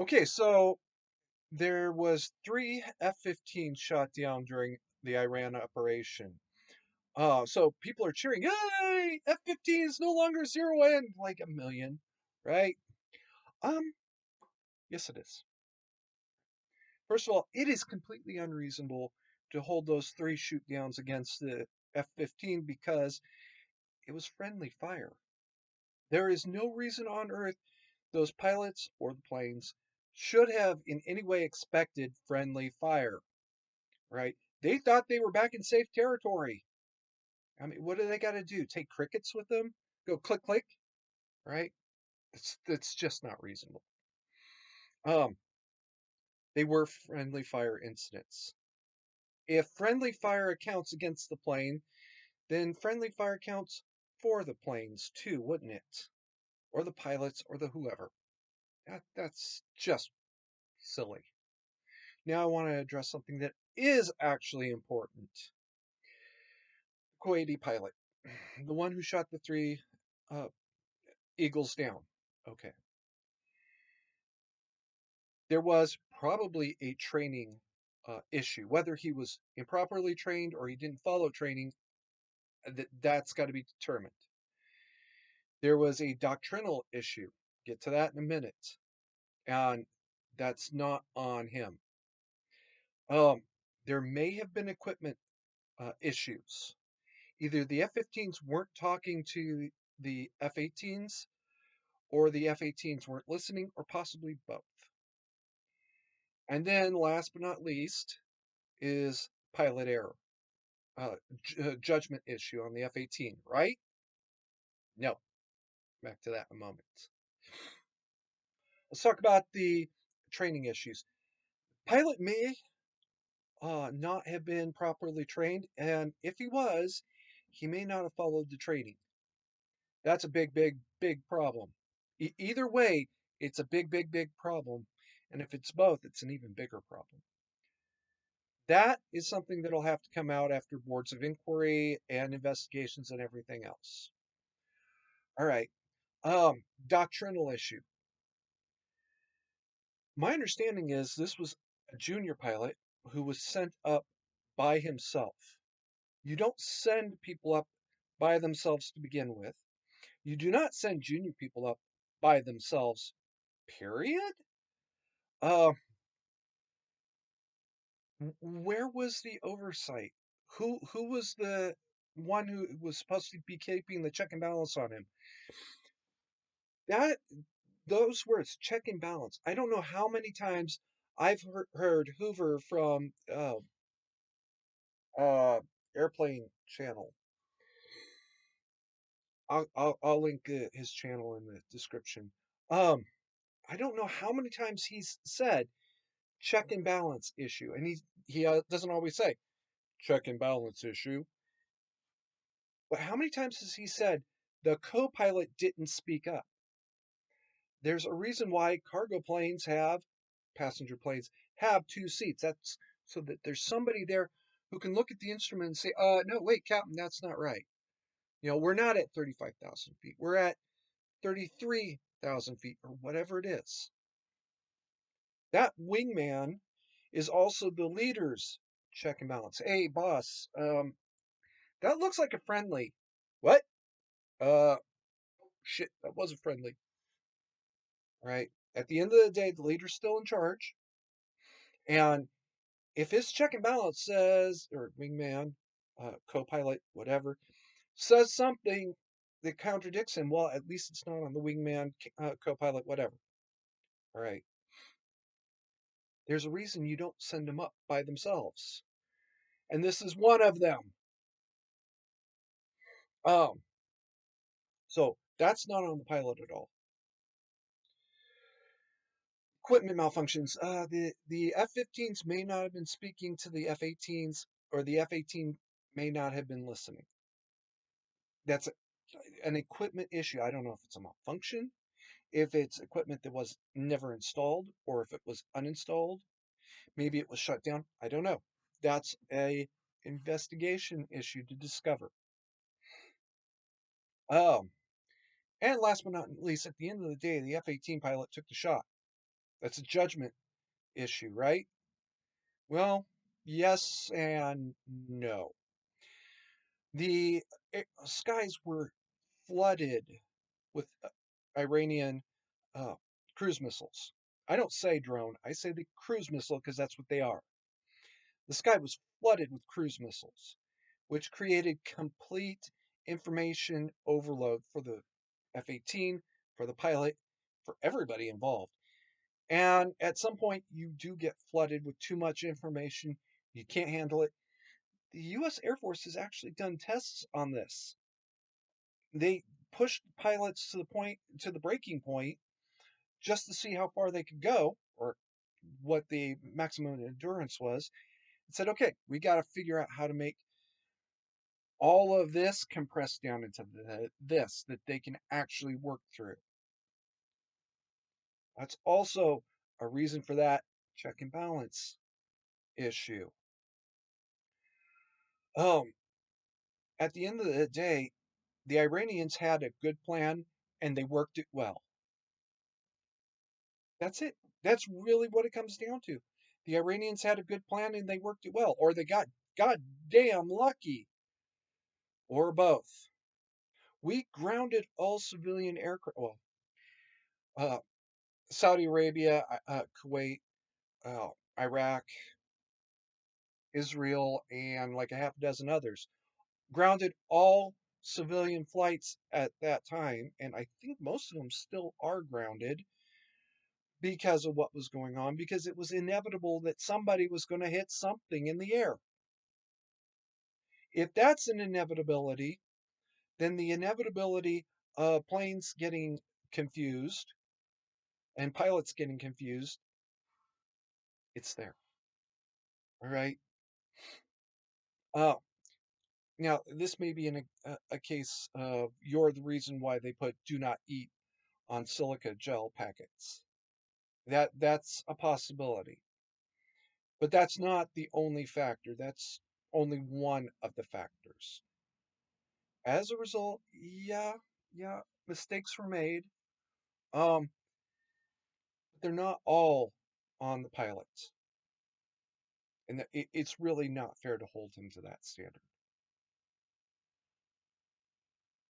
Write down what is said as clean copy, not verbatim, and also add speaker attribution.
Speaker 1: Okay, so there was three F-15 shot down during the Iran operation. So people are cheering, "Yay! F-15 is no longer zero in," like a million, right? Um, yes, it is. First of all, it is completely unreasonable to hold those three shoot downs against the F-15 because it was friendly fire. There is no reason on earth those pilots or the planes should have in any way expected friendly fire, right? They thought they were back in safe territory. I mean, what do they got to do? Take crickets with them? Go click click, right? It's just not reasonable. Um, they were friendly fire incidents. If friendly fire counts against the plane, then friendly fire counts for the planes too, wouldn't it? Or the pilots or the whoever. That's just silly. Now I want to address something that is actually important. Kuwaiti pilot, the one who shot the three uh, Eagles down. Okay. There was probably a training issue. Whether he was improperly trained or he didn't follow training, that's got to be determined. There was a doctrinal issue. Get to that in a minute. And that's not on him. Um, there may have been equipment issues. Either the F-15s weren't talking to the F-18s, or the F-18s weren't listening, or possibly both. And then, last but not least, is pilot error, judgment issue on the F-18, right? No. Back to that in a moment. Let's talk about the training issues. Pilot may not have been properly trained, and if he was, he may not have followed the training. That's a big, big, big problem. Either way, it's a big, big, big problem. And if it's both, it's an even bigger problem. That is something that'll have to come out after boards of inquiry and investigations and everything else. All right. Doctrinal issue. My understanding is this was a junior pilot who was sent up by himself. You don't send people up by themselves to begin with. You do not send junior people up by themselves, period. Uh, where was the oversight? Who was the one who was supposed to be keeping the check and balance on him? That those words, check and balance. I don't know how many times I've heard Hoover from uh, Airplane Channel. I'll link his channel in the description. Um, I don't know how many times he's said check and balance issue, and he doesn't always say check and balance issue. But how many times has he said the co-pilot didn't speak up? There's a reason why passenger planes have two seats. That's so that there's somebody there who can look at the instrument and say, no, wait, Captain, that's not right. We're not at 35,000 feet. We're at 33,000 feet or whatever it is. That wingman is also the leader's check and balance. Hey, boss, that looks like a friendly. What? Uh, shit, that wasn't friendly. Right? At the end of the day, the leader's still in charge. And if his check and balance says, or wingman, co pilot, whatever, says something that contradicts him, well, at least it's not on the wingman, co pilot, whatever. All right. There's a reason you don't send them up by themselves. And this is one of them. Um, so that's not on the pilot at all. Equipment malfunctions. The F-15s may not have been speaking to the F-18s, or the F-18 may not have been listening. That's an equipment issue. I don't know if it's a malfunction, if it's equipment that was never installed, or if it was uninstalled. Maybe it was shut down. I don't know. That's a investigation issue to discover. Um, and last but not least, at the end of the day, the F-18 pilot took the shot. That's a judgment issue, right? Well, yes and no. The skies were flooded with Iranian uh, cruise missiles. I don't say drone, I say the cruise missile because that's what they are. The sky was flooded with cruise missiles, which created complete information overload for the F 18, for the pilot, for everybody involved. And at some point, you do get flooded with too much information. You can't handle it. The U.S. Air Force has actually done tests on this. They pushed pilots to the breaking point, just to see how far they could go or what the maximum endurance was, and said, okay, we got to figure out how to make all of this compressed down into this that they can actually work through. That's also a reason for that check and balance issue. Um, at the end of the day, the Iranians had a good plan and they worked it well. That's it. That's really what it comes down to. The Iranians had a good plan and they worked it well, or they got goddamn lucky, or both. We grounded all civilian aircraft. Well, uh, Saudi Arabia, Kuwait, Iraq, Israel, and like a half dozen others grounded all civilian flights at that time, and I think most of them still are grounded because of what was going on, because it was inevitable that somebody was going to hit something in the air. If that's an inevitability, then the inevitability of planes getting confused and pilots getting confused, it's there. All right. Uh, Now, this may be in a case of you're the reason why they put do not eat on silica gel packets. That's a possibility. But that's not the only factor. That's only one of the factors. As a result, yeah, mistakes were made. Um, but they're not all on the pilots. And it's really not fair to hold him to that standard.